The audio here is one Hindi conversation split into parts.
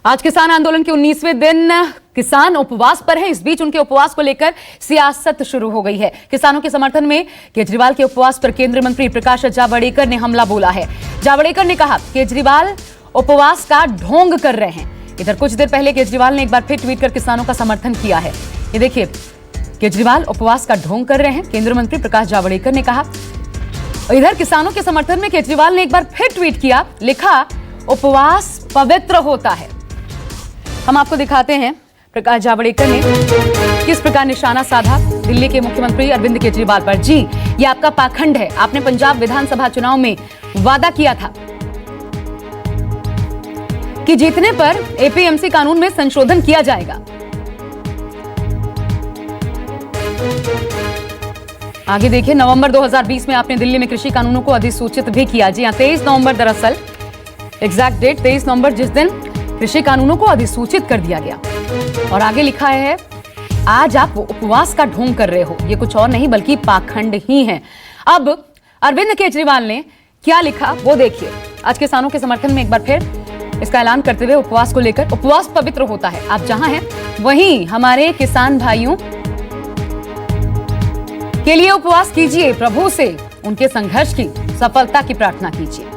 आज किसान आंदोलन के 19वें दिन किसान उपवास पर हैं। इस बीच उनके उपवास को लेकर सियासत शुरू हो गई है। किसानों के समर्थन में केजरीवाल के उपवास पर केंद्रीय मंत्री प्रकाश जावड़ेकर ने हमला बोला है। जावड़ेकर ने कहा केजरीवाल उपवास का ढोंग कर रहे हैं। इधर कुछ देर पहले केजरीवाल ने एक बार फिर ट्वीट कर किसानों का समर्थन किया है। ये देखिए, केजरीवाल उपवास का ढोंग कर रहे हैं, केंद्रीय मंत्री प्रकाश जावड़ेकर ने कहा। इधर किसानों के समर्थन में केजरीवाल ने एक बार फिर ट्वीट किया, लिखा उपवास पवित्र होता है। हम आपको दिखाते हैं प्रकाश जावड़ेकर ने किस प्रकार निशाना साधा दिल्ली के मुख्यमंत्री अरविंद केजरीवाल पर। जी, ये आपका पाखंड है। आपने पंजाब विधानसभा चुनाव में वादा किया था कि जीतने पर एपीएमसी कानून में संशोधन किया जाएगा। आगे देखिए, नवंबर 2020 में आपने दिल्ली में कृषि कानूनों को अधिसूचित भी किया। जी हां, 23 नवंबर, दरअसल एग्जैक्ट डेट 23 नवंबर, जिस दिन कृषि कानूनों को अधिसूचित कर दिया गया। और आगे लिखा है, आज आप उपवास का ढोंग कर रहे हो। ये कुछ और नहीं बल्कि पाखंड ही है। अब अरविंद केजरीवाल ने क्या लिखा वो देखिए। आज किसानों के समर्थन में एक बार फिर इसका ऐलान करते हुए उपवास को लेकर, उपवास पवित्र होता है। आप जहां हैं वहीं हमारे किसान भाइयों के लिए उपवास कीजिए, प्रभु से उनके संघर्ष की सफलता की प्रार्थना कीजिए।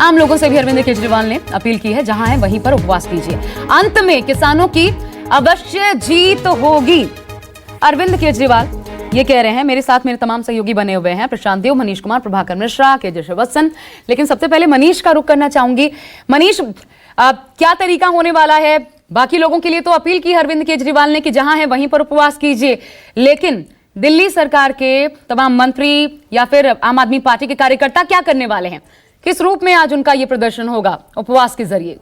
आम लोगों से भी अरविंद केजरीवाल ने अपील की है, जहां है वहीं पर उपवास कीजिए। अंत में किसानों की अवश्य जीत होगी। अरविंद केजरीवाल ये कह रहे हैं। मेरे साथ मेरे तमाम सहयोगी बने हुए हैं, प्रशांत देव, मनीष कुमार, प्रभाकर मिश्रा, केजे श्रीवत्सन। लेकिन सबसे पहले मनीष का रुख करना चाहूंगी। मनीष, क्या तरीका होने वाला है? बाकी लोगों के लिए तो अपील की अरविंद केजरीवाल ने कि जहां है वहीं पर उपवास कीजिए, लेकिन दिल्ली सरकार के तमाम मंत्री या फिर आम आदमी पार्टी के कार्यकर्ता क्या करने वाले हैं? किस रूप में आज उनका यह प्रदर्शन होगा उपवास के जरिए?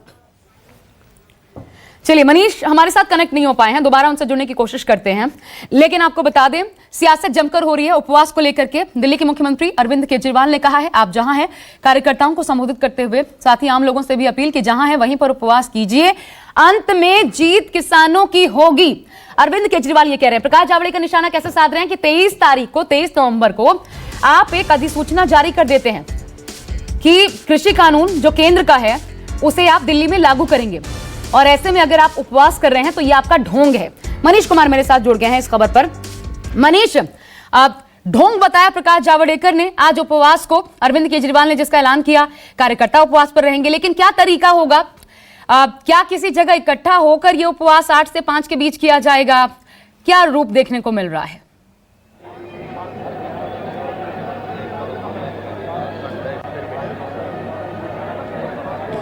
चलिए, मनीष हमारे साथ कनेक्ट नहीं हो पाए हैं, दोबारा उनसे जुड़ने की कोशिश करते हैं। लेकिन आपको बता दें, सियासत जमकर हो रही है उपवास को लेकर के। दिल्ली के मुख्यमंत्री अरविंद केजरीवाल ने कहा है, आप जहां हैं, कार्यकर्ताओं को संबोधित करते हुए, साथ ही आम लोगों से भी अपील कि जहां है वहीं पर उपवास कीजिए, अंत में जीत किसानों की होगी। अरविंद केजरीवाल ये कह रहे हैं। प्रकाश जावड़ेकर निशाना कैसे साध रहे हैं कि 23 नवंबर को आप एक अधिसूचना जारी कर देते हैं कि कृषि कानून जो केंद्र का है उसे आप दिल्ली में लागू करेंगे, और ऐसे में अगर आप उपवास कर रहे हैं तो यह आपका ढोंग है। मनीष कुमार मेरे साथ जुड़ गए हैं इस खबर पर। मनीष, आप ढोंग बताया प्रकाश जावड़ेकर ने आज उपवास को, अरविंद केजरीवाल ने जिसका ऐलान किया, कार्यकर्ता उपवास पर रहेंगे, लेकिन क्या तरीका होगा? क्या किसी जगह इकट्ठा होकर यह उपवास 8 से 5 के बीच किया जाएगा? क्या रूप देखने को मिल रहा है?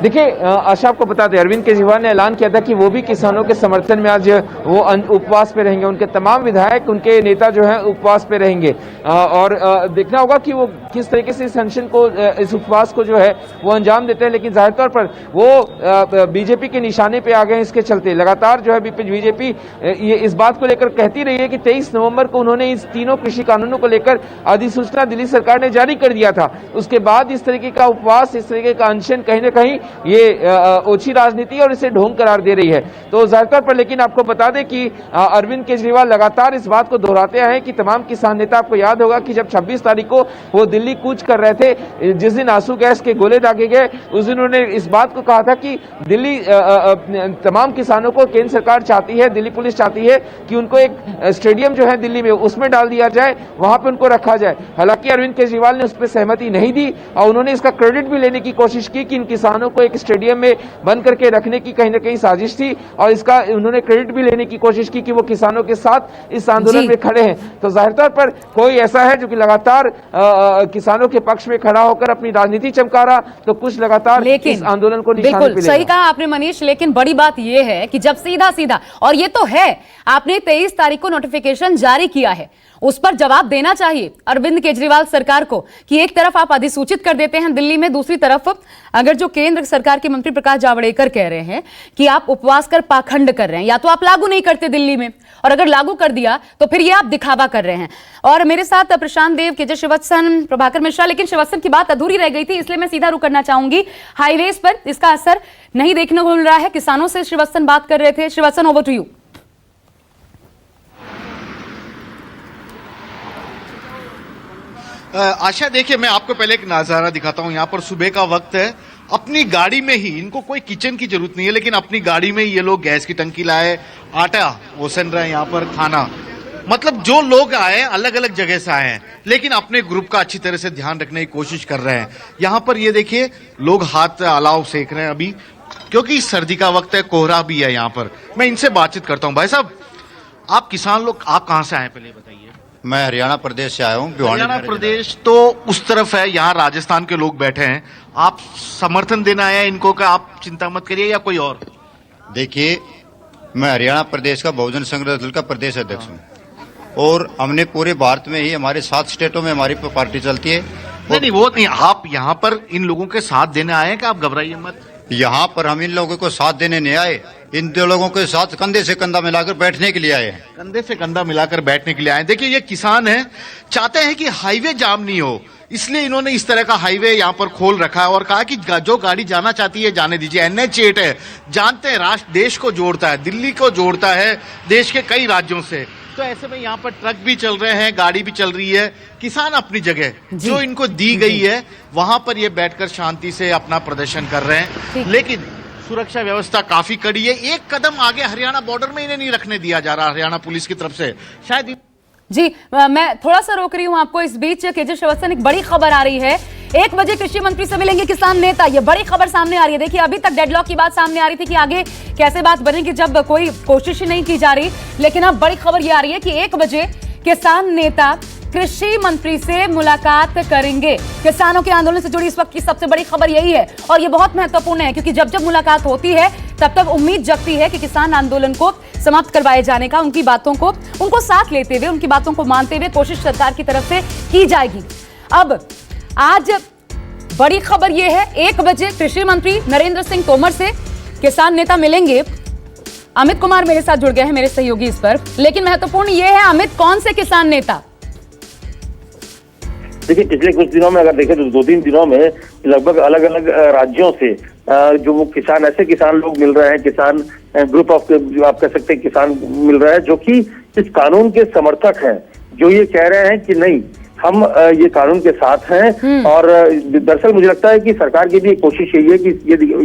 देखिए आशा, आपको बता दें, अरविंद केजरीवाल ने ऐलान किया था कि वो भी किसानों के समर्थन में आज वो उपवास पे रहेंगे। उनके तमाम विधायक, उनके नेता जो हैं उपवास पे रहेंगे। और देखना होगा कि वो किस तरीके से इस अनशन को, इस उपवास को जो है वो अंजाम देते हैं। लेकिन जाहिर तौर पर वो बीजेपी के निशाने पे आ गए। इसके चलते लगातार जो है बीजेपी ये इस बात को लेकर कहती रही है कि 23 नवंबर को उन्होंने इस तीनों कृषि कानूनों को लेकर अधिसूचना दिल्ली सरकार ने जारी कर दिया था। उसके बाद इस तरीके का उपवास, इस तरीके का अनशन कहीं ना कहीं ये ओछी राजनीति और इसे ढोंग करार दे रही है। तो जाहिर तौर पर, लेकिन आपको बता दें कि अरविंद केजरीवाल लगातार इस बात को दोहराते आए कि तमाम किसान नेता, आपको याद होगा कि जब 26 तारीख को वो दिल्ली कूच कर रहे थे, जिस दिन आंसू गैस के गोले दागे गए, उस दिन उन्होंने इस बात को कहा था कि दिल्ली तमाम किसानों को केंद्र सरकार चाहती है, दिल्ली पुलिस चाहती है कि उनको एक स्टेडियम जो है दिल्ली में उसमें डाल दिया जाए, वहां पर उनको रखा जाए। हालांकि अरविंद केजरीवाल ने उस पर सहमति नहीं दी और उन्होंने इसका क्रेडिट भी लेने की कोशिश की कि इन किसानों को एक स्टेडियम में बंद करके रखने की कहीं ना कहीं साजिश थी, और इसका उन्होंने क्रेडिट भी लेने की कोशिश की कि वो किसानों के साथ इस आंदोलन में खड़े हैं। तो जाहिर तौर पर कोई ऐसा है जो कि लगातार किसानों के पक्ष में खड़ा होकर अपनी राजनीति चमका रहा, तो कुछ लगातार इस आंदोलन को निशाने पे लेगा। सही कहा आपने मनीष, लेकिन बड़ी बात यह है कि जब सीधा, और ये तो है, आपने 23 तारीख को नोटिफिकेशन जारी किया है, उस पर जवाब देना चाहिए अरविंद केजरीवाल सरकार को कि एक तरफ आप अधिसूचित कर देते हैं दिल्ली में, दूसरी तरफ अगर जो केंद्र सरकार के मंत्री प्रकाश जावड़ेकर कह रहे हैं कि आप उपवास कर पाखंड कर रहे हैं, या तो आप लागू नहीं करते दिल्ली में, और अगर लागू कर दिया तो फिर ये आप दिखावा कर रहे हैं। और मेरे साथ प्रशांत देव, केजे श्रीवत्सन, प्रभाकर मिश्रा, लेकिन श्रीवत्सन की बात अधूरी रह गई थी, इसलिए मैं सीधा रुख करना चाहूंगी। हाईवेज पर इसका असर नहीं देखने को मिल रहा है। किसानों से श्रीवत्सन बात कर रहे थे। Srivatsan, over to you. Asha, देखिए मैं आपको पहले एक नजारा दिखाता हूं। यहाँ पर सुबह का वक्त है अपनी गाड़ी में ही, इनको कोई किचन की जरूरत नहीं है, लेकिन अपनी गाड़ी में ही ये लोग गैस की टंकी लाए, आटा वो सन रहे हैं यहाँ पर, खाना, मतलब जो लोग आए अलग अलग जगह से आए हैं, लेकिन अपने ग्रुप का अच्छी तरह से ध्यान रखने की कोशिश कर रहे हैं। यहाँ पर ये देखिए लोग हाथ अलाव सेक रहे हैं अभी, क्योंकि सर्दी का वक्त है, कोहरा भी है यहाँ पर। मैं इनसे बातचीत करता हूँ। भाई साहब, आप किसान लोग, आप कहाँ से आए पहले बताइए? मैं हरियाणा प्रदेश से आया हूँ। हरियाणा प्रदेश तो उस तरफ है, यहाँ राजस्थान के लोग बैठे हैं। आप समर्थन देना आए हैं इनको कि आप चिंता मत करिए, या कोई और? देखिए, मैं हरियाणा प्रदेश का बहुजन संघर्ष दल का प्रदेश अध्यक्ष हूँ, और हमने पूरे भारत में ही हमारे 7 स्टेटों में हमारी पार्टी चलती है। नहीं, वो नहीं, आप यहाँ पर इन लोगों के साथ देने आए हैं कि आप घबराइए मत? यहाँ पर हम इन लोगों को साथ देने नहीं आए, इन दो लोगों के साथ कंधे से कंधा मिलाकर बैठने के लिए आए हैं। कंधे से कंधा मिलाकर बैठने के लिए आए। देखिए, ये किसान हैं, चाहते हैं कि हाईवे जाम नहीं हो, इसलिए इन्होंने इस तरह का हाईवे यहाँ पर खोल रखा है और कहा कि जो गाड़ी जाना चाहती है जाने दीजिए। NH8 है, जानते हैं राष्ट्र देश को जोड़ता है, दिल्ली को जोड़ता है देश के कई राज्यों से, तो ऐसे में यहाँ पर ट्रक भी चल रहे हैं, गाड़ी भी चल रही है। किसान अपनी जगह जो इनको दी गई है वहां पर ये बैठकर शांति से अपना प्रदर्शन कर रहे हैं, लेकिन सुरक्षा व्यवस्था काफी कड़ी है। एक कदम आगे हरियाणा बॉर्डर में इन्हें नहीं रखने दिया जा रहा हरियाणा पुलिस की तरफ से, शायद। जी, मैं थोड़ा सा रोक रही हूं आपको। इस बीच केजे श्रीवास्तव, एक बड़ी खबर आ रही है, 1 बजे कृषि मंत्री से मिलेंगे किसान नेता। ये बड़ी खबर सामने आ रही है। देखिए, अभी तक डेडलॉक की बात सामने आ रही थी कि आगे कैसे बात बनेगी जब कोई कोशिश ही नहीं की जा रही, लेकिन अब बड़ी खबर ये आ रही है कि 1 बजे किसान नेता कृषि मंत्री से मुलाकात करेंगे। किसानों के आंदोलन से जुड़ी इस वक्त की सबसे बड़ी खबर यही है, और ये बहुत महत्वपूर्ण है, क्योंकि जब जब मुलाकात होती है तब तब उम्मीद जगती है कि किसान आंदोलन को समाप्त करवाए जाने का, उनकी बातों को, उनको साथ लेते हुए, उनकी बातों को मानते हुए कोशिश सरकार की तरफ से की जाएगी। अब आज बड़ी खबर यह है, 1 बजे कृषि मंत्री नरेंद्र सिंह तोमर से किसान नेता मिलेंगे। अमित कुमार मेरे साथ जुड़ गए हैं, मेरे सहयोगी इस पर, लेकिन महत्वपूर्ण यह है, अमित, कौन से किसान नेता? देखिए, पिछले कुछ दिनों में अगर देखें तो 2-3 दिनों में लगभग अलग अलग राज्यों से जो वो किसान, ऐसे किसान लोग मिल रहे हैं, किसान ग्रुप ऑफ, जो आप कह सकते हैं किसान मिल रहे हैं, जो कि इस कानून के समर्थक हैं, जो ये कह रहे हैं कि नहीं, हम ये कानून के साथ हैं। और दरअसल मुझे लगता है कि सरकार की भी एक कोशिश यही है कि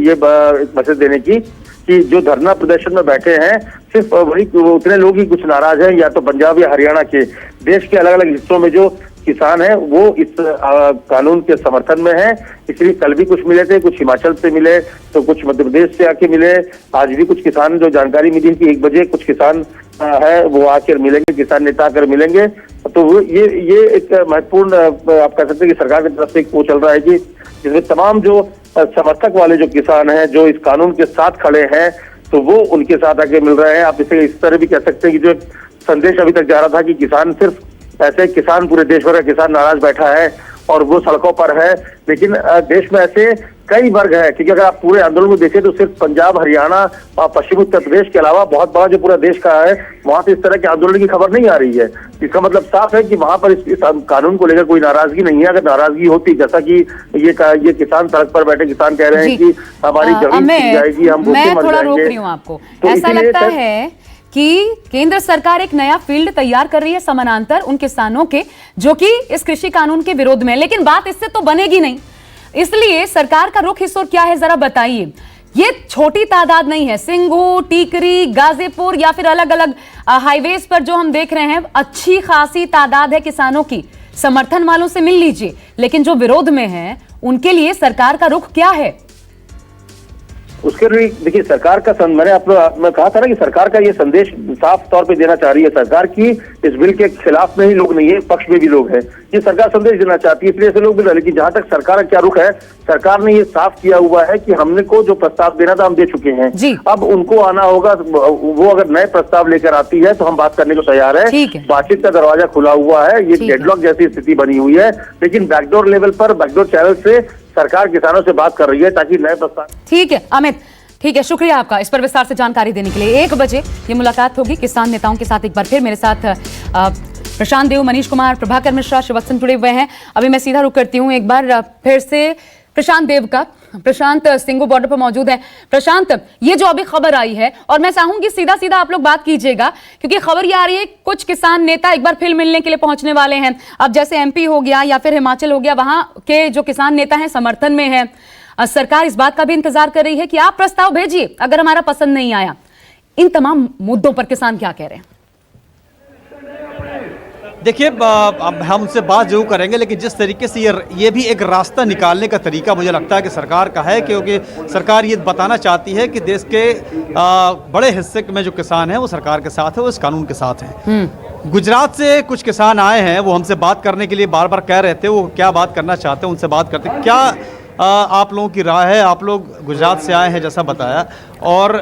ये मैसेज देने की कि जो धरना प्रदर्शन में बैठे हैं सिर्फ वही उतने लोग ही कुछ नाराज हैं, या तो पंजाब या हरियाणा के, देश के अलग अलग हिस्सों में जो किसान हैं वो इस कानून के समर्थन में हैं। इसलिए कल भी कुछ मिले थे, कुछ हिमाचल से मिले, तो कुछ मध्य प्रदेश से आके मिले। आज भी कुछ किसान, जो जानकारी मिली कि 1 बजे कुछ किसान है वो आकर मिलेंगे, किसान नेता आकर मिलेंगे। तो वो ये एक महत्वपूर्ण, आप कह सकते हैं कि सरकार की तरफ से वो चल रहा है कि जिसमें तमाम जो समर्थक वाले जो किसान हैं, जो इस कानून के साथ खड़े हैं, तो वो उनके साथ आके मिल रहे हैं। आप इसे इस तरह भी कह सकते हैं कि जो एक संदेश अभी तक जा रहा था कि किसान, सिर्फ ऐसे किसान, पूरे देश भर का किसान नाराज बैठा है और वो सड़कों पर है, लेकिन देश में ऐसे कई वर्ग है, क्योंकि अगर आप पूरे आंदोलन को देखें तो सिर्फ पंजाब, हरियाणा और पश्चिमी उत्तर प्रदेश के अलावा बहुत बड़ा जो पूरा देश का है, वहां से इस तरह के आंदोलन की खबर नहीं आ रही है। इसका मतलब साफ है कि वहां पर इस कानून को लेकर कोई नाराजगी नहीं है। अगर नाराजगी होती, जैसा कि ये किसान सड़क पर बैठे किसान कह रहे हैं कि हमारी जमीन छीन जाएगी, हम भूखे मर जाएंगे। मैं थोड़ा रोक रही हूँ आपको, ऐसा लगता है कि केंद्र सरकार एक नया फील्ड तैयार कर रही है समानांतर उन किसानों के जो कि इस कृषि कानून के विरोध में, लेकिन बात इससे तो बनेगी नहीं। इसलिए सरकार का रुख इस ओर क्या है, जरा बताइए। ये छोटी तादाद नहीं है, सिंघू, टीकरी, गाजीपुर या फिर अलग अलग हाईवेज पर जो हम देख रहे हैं, अच्छी खासी तादाद है किसानों की। समर्थन वालों से मिल लीजिए, लेकिन जो विरोध में है उनके लिए सरकार का रुख क्या है? उसके लिए देखिए, सरकार का मैं कहा था ना कि सरकार का ये संदेश साफ तौर पे देना चाह रही है। सरकार की इस बिल के खिलाफ में ही लोग नहीं है, पक्ष में भी लोग हैं। ये सरकार संदेश देना चाहती है, इसलिए ऐसे लोग भी रहे। लेकिन जहां तक सरकार का क्या रुख है, सरकार ने ये साफ किया हुआ है कि हमने को जो प्रस्ताव देना था हम दे चुके हैं, अब उनको आना होगा। वो अगर नए प्रस्ताव लेकर आती है तो हम बात करने को तैयार है। बातचीत का दरवाजा खुला हुआ है। ये डेडलॉक जैसी स्थिति बनी हुई है, लेकिन बैकडोर लेवल पर, बैकडोर चैनल से सरकार किसानों से बात कर रही है ताकि नए प्रस्ताव। ठीक है अमित, ठीक है, शुक्रिया आपका इस पर विस्तार से जानकारी देने के लिए। 1 बजे ये मुलाकात होगी किसान नेताओं के साथ। एक बार फिर मेरे साथ प्रशांत देव, मनीष कुमार, प्रभाकर मिश्रा, श्रीवत्सन जुड़े हुए हैं। अभी मैं सीधा रुक करती हूँ एक बार फिर से प्रशांत देव का। प्रशांत सिंघू बॉर्डर पर मौजूद है। प्रशांत, ये जो अभी खबर आई है, और मैं चाहूंगी सीधा सीधा आप लोग बात कीजिएगा, क्योंकि खबर ये आ रही है कुछ किसान नेता एक बार फिर मिलने के लिए पहुंचने वाले हैं। अब जैसे MP हो गया या फिर हिमाचल हो गया, वहां के जो किसान नेता हैं समर्थन में है। सरकार इस बात का भी इंतजार कर रही है कि आप प्रस्ताव भेजिए अगर हमारा पसंद नहीं आया। इन तमाम मुद्दों पर किसान क्या कह रहे हैं? देखिए, अब हम उनसे बात जरूर करेंगे, लेकिन जिस तरीके से ये भी एक रास्ता निकालने का तरीका मुझे लगता है कि सरकार का है, क्योंकि सरकार ये बताना चाहती है कि देश के बड़े हिस्से में जो किसान हैं वो सरकार के साथ है, वो इस कानून के साथ हैं। गुजरात से कुछ किसान आए हैं, वो हमसे बात करने के लिए बार बार कह रहे थे, वो क्या बात करना चाहते हैं उनसे बात करते हैं। क्या आप लोगों की राय है? आप लोग गुजरात से आए हैं जैसा बताया, और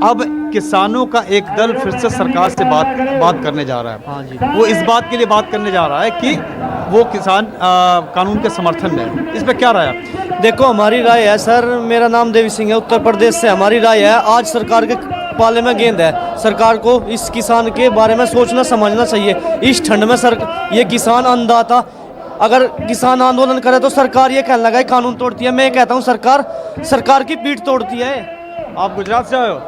अब किसानों का एक दल फिर से सरकार से बात करने जा रहा है। हाँ जी, वो इस बात के लिए बात करने जा रहा है कि वो किसान कानून के समर्थन में है। इस पर क्या राय है? देखो, हमारी राय है सर, मेरा नाम देवी सिंह है, उत्तर प्रदेश से। हमारी राय है, आज सरकार के पाले में गेंद है, सरकार को इस किसान के बारे में सोचना समझना चाहिए। इस ठंड में ये किसान अन्नदाता, अगर किसान आंदोलन करे तो सरकार ये कहने लगा कानून तोड़ती है। मैं कहता हूँ सरकार की पीठ तोड़ती है। आप गुजरात से आए हो?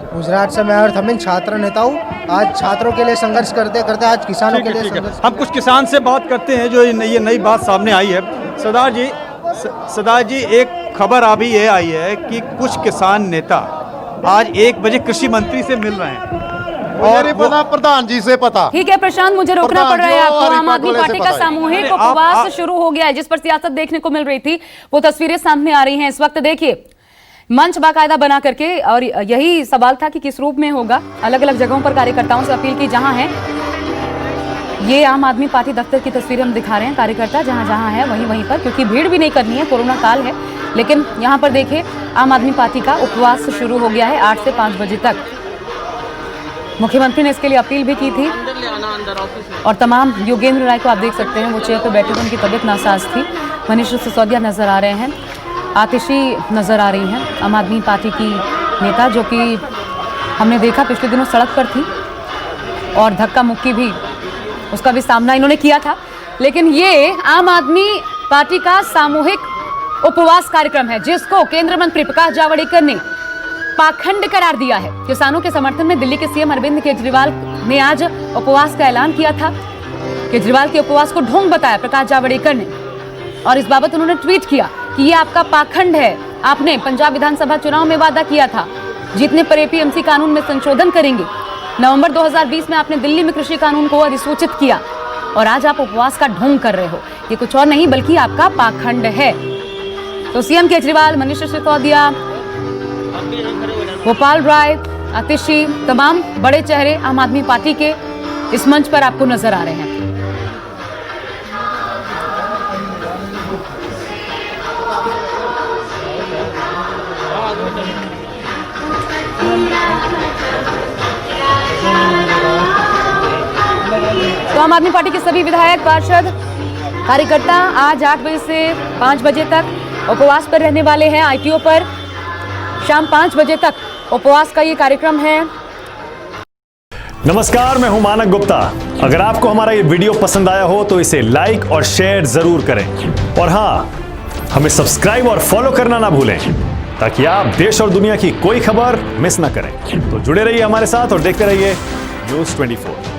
गुजरात से मैं अर्थमिन छात्र नेता हूँ। आज छात्रों के लिए संघर्ष करते करते आज किसानों के लिए संघर्ष। हम कुछ किसान से बात करते हैं जो ये नई बात सामने आई है। सरदार जी, एक खबर अभी ये आई है कि कुछ किसान नेता आज 1 बजे कृषि मंत्री से मिल रहे हैं। और प्रधान जी से पता। ठीक है प्रशांत, मुझे रोकना पड़ रहा है आपको। आम आदमी पार्टी का सामूहिक उपवास शुरू हो गया है, जिस पर सियासत देखने को मिल रही थी, वो तस्वीरें सामने आ रही हैं इस वक्त। देखिए, मंच बाकायदा बना करके, और यही सवाल था कि किस रूप में होगा। अलग अलग जगहों पर कार्यकर्ताओं से अपील की। जहां है ये आम आदमी पार्टी दफ्तर की तस्वीरें हम दिखा रहे हैं, कार्यकर्ता जहां जहां है वहीं पर, क्योंकि भीड़ भी नहीं करनी है, कोरोना काल है। लेकिन यहां पर देखिए, आम आदमी पार्टी का उपवास शुरू हो गया है 8 से 5 बजे तक। मुख्यमंत्री ने इसके लिए अपील भी की थी, और तमाम योगेंद्र राय को आप देख सकते हैं, वो चेयर पर बैठे थे, उनकी तबीयत नासाज थी। मनीष सिसोदिया नजर आ रहे हैं, आतिशी नजर आ रही हैं, आम आदमी पार्टी की नेता, जो कि हमने देखा पिछले दिनों सड़क पर थी, और धक्का मुक्की भी, उसका भी सामना इन्होंने किया था। लेकिन ये आम आदमी पार्टी का सामूहिक उपवास कार्यक्रम है, जिसको केंद्रीय मंत्री प्रकाश जावड़ेकर ने पाखंड करार दिया है। किसानों के समर्थन में दिल्ली के सीएम अरविंद केजरीवाल ने आज उपवास का ऐलान किया था। केजरीवाल के उपवास को ढोंग बताया प्रकाश जावड़ेकर ने, और इस बाबत उन्होंने ट्वीट किया कि ये आपका पाखंड है। आपने पंजाब विधानसभा चुनाव में वादा किया था, जीतने पर एपीएमसी कानून में संशोधन करेंगे। नवंबर 2020 में आपने दिल्ली में कृषि कानून को अधिसूचित किया, और आज आप उपवास का ढोंग कर रहे हो। ये कुछ और नहीं बल्कि आपका पाखंड है। तो सीएम केजरीवाल, मनीष सिसोदिया, गोपाल राय, आतिशी, तमाम बड़े चेहरे आम आदमी पार्टी के इस मंच पर आपको नजर आ रहे हैं। तो आम आदमी पार्टी के सभी विधायक, पार्षद, कार्यकर्ता आज 8 बजे से 5 बजे तक उपवास पर रहने वाले हैं। आईटीओ पर शाम 5 बजे तक उपवास का ये कार्यक्रम है। नमस्कार, मैं हूं मानक गुप्ता। अगर आपको हमारा ये वीडियो पसंद आया हो तो इसे लाइक और शेयर जरूर करें, और हाँ, हमें सब्सक्राइब और फॉलो करना ना भूलें, ताकि आप देश और दुनिया की कोई खबर मिस ना करें। तो जुड़े रहिए हमारे साथ और देखते रहिए News 24।